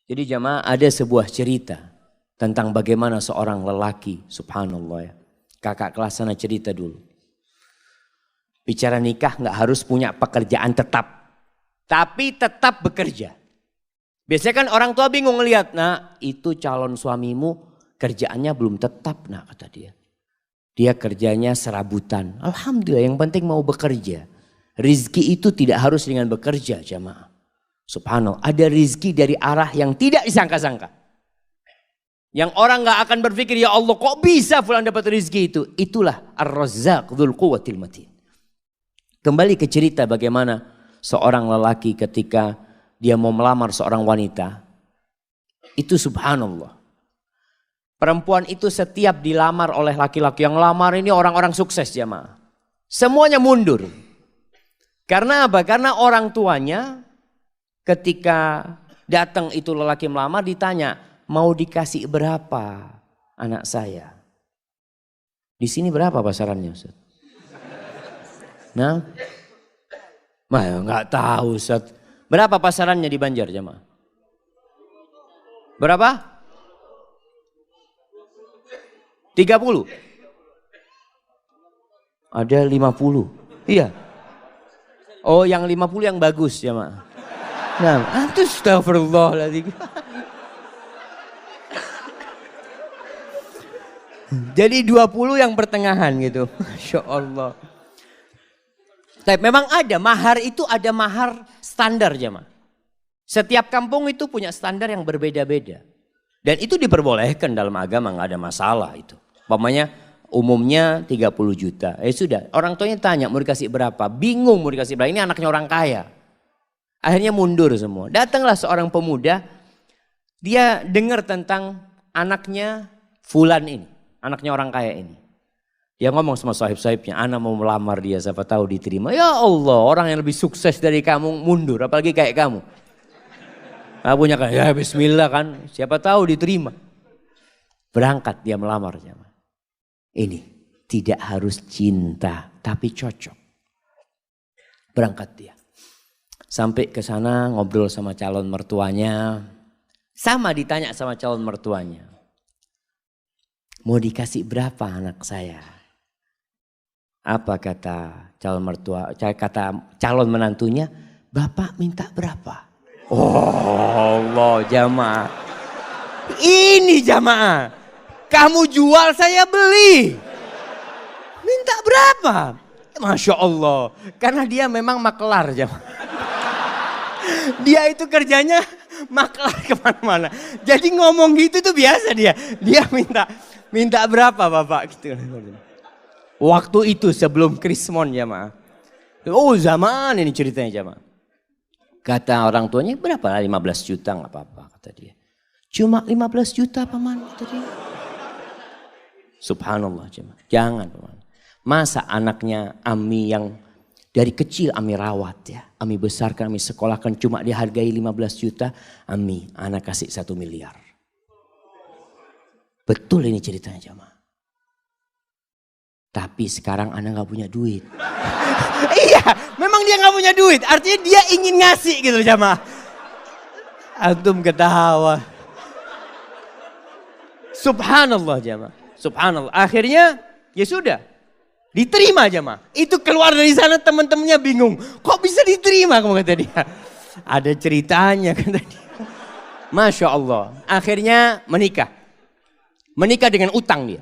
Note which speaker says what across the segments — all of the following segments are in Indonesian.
Speaker 1: Jadi jamaah ada sebuah cerita tentang bagaimana seorang lelaki, subhanallah ya. Kakak kelas sana cerita dulu. Bicara nikah nggak harus punya pekerjaan tetap. Tapi tetap bekerja. Biasanya kan orang tua bingung ngelihat, nah itu calon suamimu kerjaannya belum tetap, nah kata dia. Dia kerjanya serabutan. Alhamdulillah yang penting mau bekerja. Rizki itu tidak harus dengan bekerja jamaah. Subhanallah, ada rizki dari arah yang tidak disangka-sangka. Yang orang gak akan berpikir, ya Allah kok bisa fulan dapat rizki itu. Itulah Ar-Razzaq Dzul Quwwatil Matin. Kembali ke cerita bagaimana seorang lelaki ketika dia mau melamar seorang wanita. Itu subhanallah. Perempuan itu setiap dilamar oleh laki-laki yang lamar ini orang-orang sukses jamaah. Semuanya mundur. Karena apa? Karena orang tuanya ketika datang itu lelaki melamar ditanya, mau dikasih berapa anak saya? Di sini berapa pasarannya Ustaz? Nah, nggak tahu Ustaz. Berapa pasarannya di Banjar jemaah? Berapa? 30? Ada 50? Iya. Oh yang 50 yang bagus jemaah. Nah, astagfirullahaladzim. Jadi 20 yang pertengahan gitu. Masya Allah. Tapi memang ada, mahar itu ada mahar standar jemaah. Setiap kampung itu punya standar yang berbeda-beda. Dan itu diperbolehkan dalam agama, nggak ada masalah itu. Umpamanya umumnya 30 juta. Sudah, orang tuanya tanya mau dikasih berapa. Bingung mau dikasih berapa, ini anaknya orang kaya. Akhirnya mundur semua. Datanglah seorang pemuda, dia dengar tentang anaknya fulan ini. Anaknya orang kaya ini. Dia ngomong sama sahib-sahibnya, anak mau melamar dia, siapa tahu diterima. Ya Allah, orang yang lebih sukses dari kamu mundur, apalagi kayak kamu. Nah, punya kan, ya bismillah kan, siapa tahu diterima. Berangkat dia melamar. Ini tidak harus cinta, tapi cocok. Berangkat dia. Sampai ke sana ngobrol sama calon mertuanya. Sama ditanya sama calon mertuanya. Mau dikasih berapa anak saya? Apa kata calon mertua, kata calon menantunya, Bapak minta berapa? Oh Allah jamaah. Ini jamaah. Kamu jual saya beli. Minta berapa? Masya Allah. Karena dia memang makelar jamaah. Dia itu kerjanya maklar kemana-mana. Jadi ngomong gitu tuh biasa dia. Dia minta berapa Bapak gitu. Waktu itu sebelum Krismon jamaah. Oh zaman ini ceritanya jamaah. Kata orang tuanya berapa lah 15 juta nggak apa-apa kata dia. Cuma 15 juta paman kata dia. Subhanallah jemaah. Jangan paman. Masa anaknya Ami yang dari kecil Ami rawat ya. Ami besarkan, Ami sekolahkan cuma dihargai 15 juta. Ami anak kasih 1 miliar. Betul ini ceritanya jemaah. Tapi sekarang anak gak punya duit. Iya memang dia gak punya duit. Artinya dia ingin ngasih gitu jemaah. Antum ketawa. Subhanallah jemaah. Subhanallah. Akhirnya ya sudah. Diterima jemaah. Itu keluar dari sana teman-temannya bingung. Kok bisa diterima kamu kata dia. Ada ceritanya kata dia. Masya Allah. Akhirnya menikah. Menikah dengan utang dia.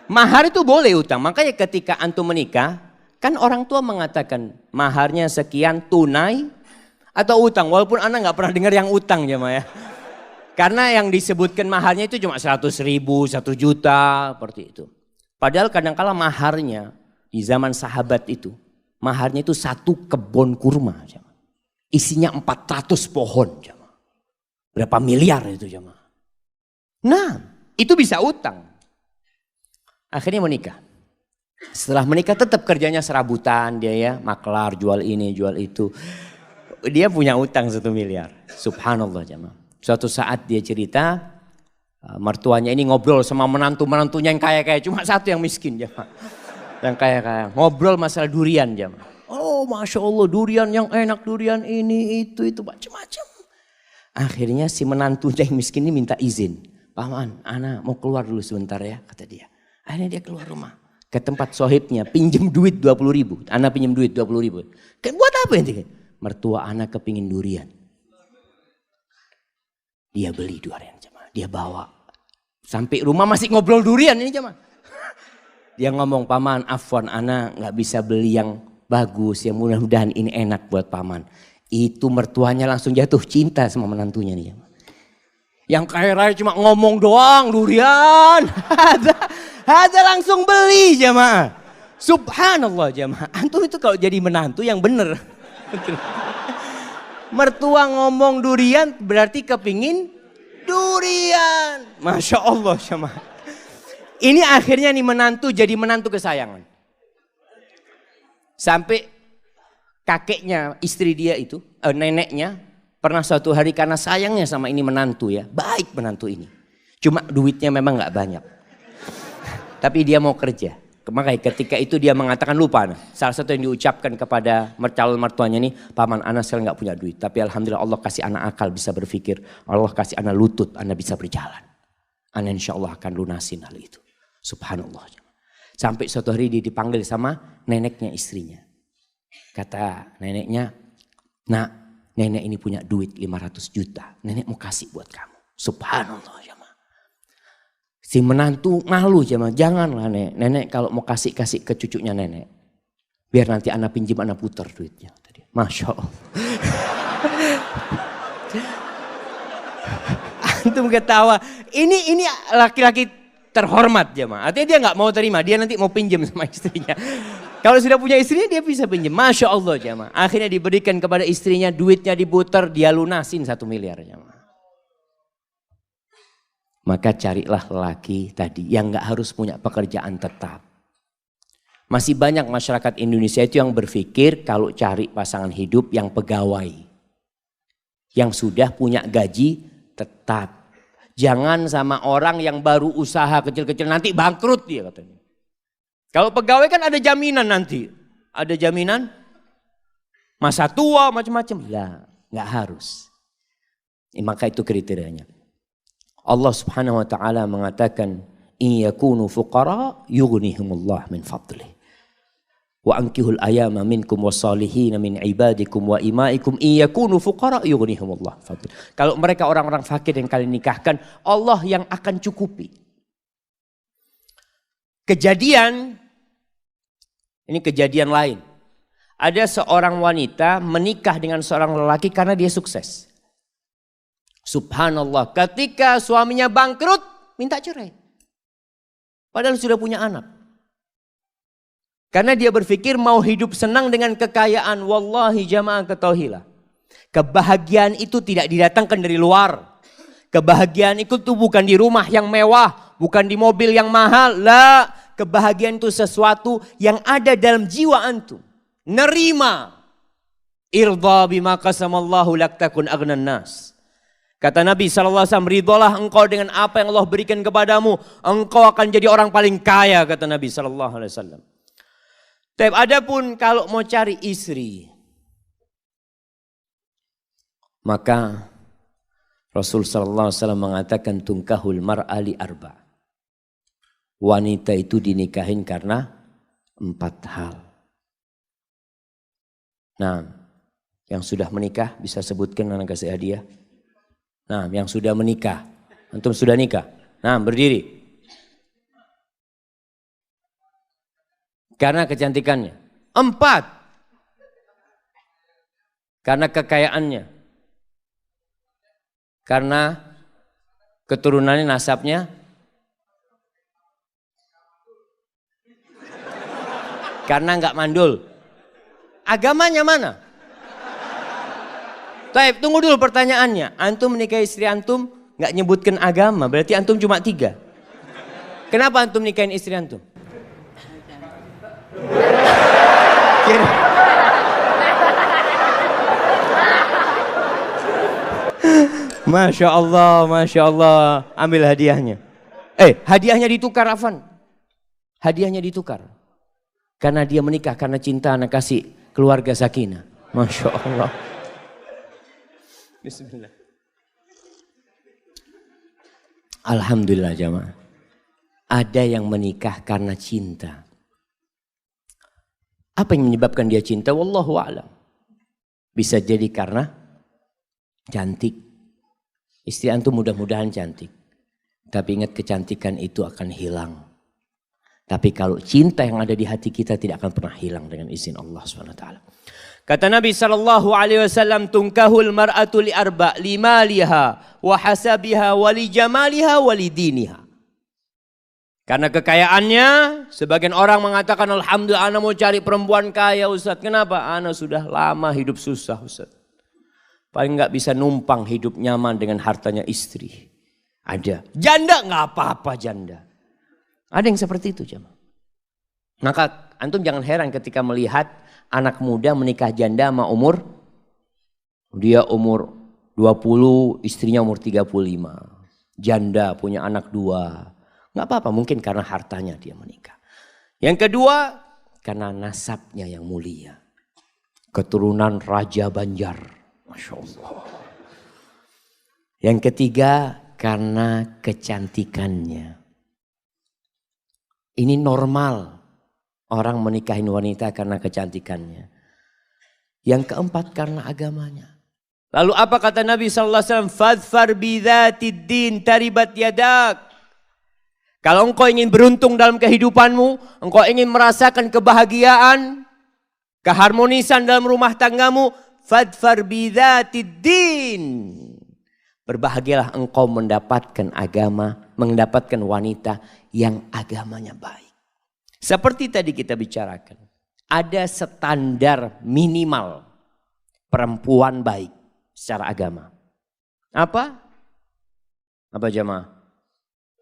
Speaker 1: Mahar itu boleh utang. Makanya ketika antum menikah. Kan orang tua mengatakan maharnya sekian tunai atau utang. Walaupun anak gak pernah dengar yang utang jemaah ya. Karena yang disebutkan maharnya itu cuma 100 ribu, 1 juta. Seperti itu. Padahal kadang-kala maharnya di zaman sahabat itu. Maharnya itu 1 kebun kurma. Jemaah. Isinya 400 pohon. Jemaah. Berapa miliar itu jemaah. Nah itu bisa utang. Akhirnya menikah. Setelah menikah tetap kerjanya serabutan dia ya. Maklar jual ini jual itu. Dia punya utang 1 miliar. Subhanallah jemaah. Suatu saat dia cerita. Mertuanya ini ngobrol sama menantu-menantunya yang kaya-kaya. Cuma 1 yang miskin jemaah. Yang kaya-kaya. Ngobrol masalah durian jemaah. Oh Masya Allah durian yang enak. Durian ini itu macam-macam. Akhirnya si menantunya yang miskin ini minta izin. Paman, ana mau keluar dulu sebentar ya, kata dia. Akhirnya dia keluar rumah. Ke tempat sohibnya, pinjem duit 20.000. Ana pinjem duit 20.000. Kan buat apa ini? Mertua ana kepingin durian. Dia beli durian jemaah. Dia bawa. Sampai rumah masih ngobrol durian ini jemaah. Dia ngomong, paman afwan ana gak bisa beli yang bagus. Yang mudah-mudahan ini enak buat paman. Itu mertuanya langsung jatuh cinta sama menantunya nih jemaah. Yang kaya raya cuma ngomong doang durian. Ada langsung beli jemaah. Subhanallah jemaah. Antum itu kalau jadi menantu yang bener. Mertua ngomong durian berarti kepingin durian. Masya Allah jemaah. Ini akhirnya nih menantu jadi menantu kesayangan. Sampai kakeknya istri dia itu, neneknya. Pernah suatu hari karena sayangnya sama ini menantu ya. Baik menantu ini. Cuma duitnya memang gak banyak. Tapi dia mau kerja. Makanya ketika itu dia mengatakan lupa. Salah satu yang diucapkan kepada calon mertuanya ini. Paman ana sekarang gak punya duit. Tapi alhamdulillah Allah kasih anak akal bisa berpikir. Allah kasih anak lutut. Anak bisa berjalan. Anak insya Allah akan lunasin hal itu. Subhanallah. Sampai suatu hari dia dipanggil sama neneknya istrinya. Kata neneknya. Nak. Nenek ini punya duit 500 juta. Nenek mau kasih buat kamu. Subhanallah jemaah. Si menantu malu jemaah. Janganlah nenek. Nenek kalau mau kasih ke cucunya nenek. Biar nanti anak pinjam anak putar duitnya. Masya Allah. Antum ketawa. Ini laki-laki terhormat jemaah. Artinya dia gak mau terima. Dia nanti mau pinjam sama istrinya. Kalau sudah punya istrinya dia bisa pinjam. Masya Allah jemaah. Akhirnya diberikan kepada istrinya duitnya diputar. Dia lunasin 1 miliar jemaah. Maka carilah lelaki tadi yang gak harus punya pekerjaan tetap. Masih banyak masyarakat Indonesia itu yang berpikir kalau cari pasangan hidup yang pegawai. Yang sudah punya gaji tetap. Jangan sama orang yang baru usaha kecil-kecil nanti bangkrut dia katanya. Kalau pegawai kan ada jaminan nanti. Ada jaminan masa tua macam-macam. Lah, nggak harus. Maka itu kriterianya. Allah Subhanahu wa taala mengatakan, "In yakunu fuqara yughnihimullah min fadlih. Wa ankihul ayama minkum wassalihin min ibadikum wa imaikum in yakunu fuqara yughnihimullah fadlih." Kalau mereka orang-orang fakir yang kalian nikahkan, Allah yang akan cukupi. Ini kejadian lain. Ada seorang wanita menikah dengan seorang lelaki karena dia sukses. Subhanallah, ketika suaminya bangkrut, minta cerai. Padahal sudah punya anak. Karena dia berpikir mau hidup senang dengan kekayaan. Wallahi jamaah ketahuilah. Kebahagiaan itu tidak didatangkan dari luar. Kebahagiaan itu tuh bukan di rumah yang mewah. Bukan di mobil yang mahal. La. Kebahagiaan itu sesuatu yang ada dalam jiwa antum. Nerima. Irda bima qasamallahu lak takun aghnan nas. Kata Nabi SAW, ridholah engkau dengan apa yang Allah berikan kepadamu. Engkau akan jadi orang paling kaya, kata Nabi SAW. Tapi adapun kalau mau cari istri. Maka Rasul SAW mengatakan tungkahul mar'ali arba. Wanita itu dinikahin karena 4 hal. Nah, yang sudah menikah bisa sebutkan anak kasih hadiah. Nah, yang sudah menikah. Antum sudah nikah. Nah, berdiri. Karena kecantikannya. 4. Karena kekayaannya. Karena keturunannya, nasabnya. Karena enggak mandul. Agamanya mana? Taib, tunggu dulu pertanyaannya. Antum menikahi istri antum enggak nyebutkan agama, berarti antum cuma 3. Kenapa antum nikahin istri antum? Masya Allah, Masya Allah. Ambil hadiahnya. Hadiahnya ditukar, Afan. Hadiahnya ditukar. Karena dia menikah karena cinta, anak kasih keluarga sakinah. Masya Allah. Bismillah. Alhamdulillah jamaah. Ada yang menikah karena cinta. Apa yang menyebabkan dia cinta? Wallahu a'lam. Bisa jadi karena cantik. Istri antum mudah-mudahan cantik. Tapi ingat kecantikan itu akan hilang. Tapi kalau cinta yang ada di hati kita tidak akan pernah hilang dengan izin Allah SWT. Kata Nabi SAW, tunkahul mar'atu li arba' limaliha wa hasabiha wa li jamaliha wa li diniha. Karena kekayaannya, sebagian orang mengatakan, alhamdulillah ana mau cari perempuan kaya Ustaz. Kenapa? Ana sudah lama hidup susah Ustaz. Paling nggak bisa numpang hidup nyaman dengan hartanya istri. Ada. Janda nggak apa-apa janda. Ada yang seperti itu jemaah. Maka antum jangan heran ketika melihat anak muda menikah janda sama umur. Dia umur 20, istrinya umur 35. Janda punya anak 2. Nggak apa-apa, mungkin karena hartanya dia menikah. Yang kedua, karena nasabnya yang mulia. Keturunan Raja Banjar. Masya Allah. Yang ketiga, karena kecantikannya. Ini normal. Orang menikahin wanita karena kecantikannya. Yang keempat, karena agamanya. Lalu apa kata Nabi SAW? Fadfar bidhatid din taribat yadak. Kalau engkau ingin beruntung dalam kehidupanmu, engkau ingin merasakan kebahagiaan, keharmonisan dalam rumah tanggamu, fadfar bidzatid din. Berbahagialah engkau mendapatkan agama, mendapatkan wanita yang agamanya baik. Seperti tadi kita bicarakan, ada standar minimal perempuan baik secara agama. Apa? Apa jemaah?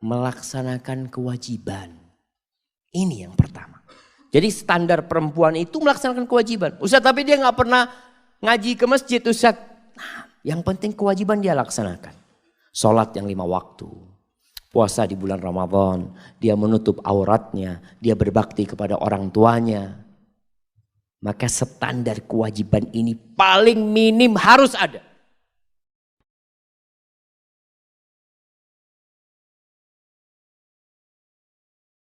Speaker 1: Melaksanakan kewajiban. Ini yang pertama. Jadi standar perempuan itu melaksanakan kewajiban. Ustaz, tapi dia nggak pernah ngaji ke masjid Ustaz. Nah, yang penting kewajiban dia laksanakan. Sholat yang 5 waktu. Puasa di bulan Ramadan. Dia menutup auratnya. Dia berbakti kepada orang tuanya. Maka standar kewajiban ini paling minim harus ada.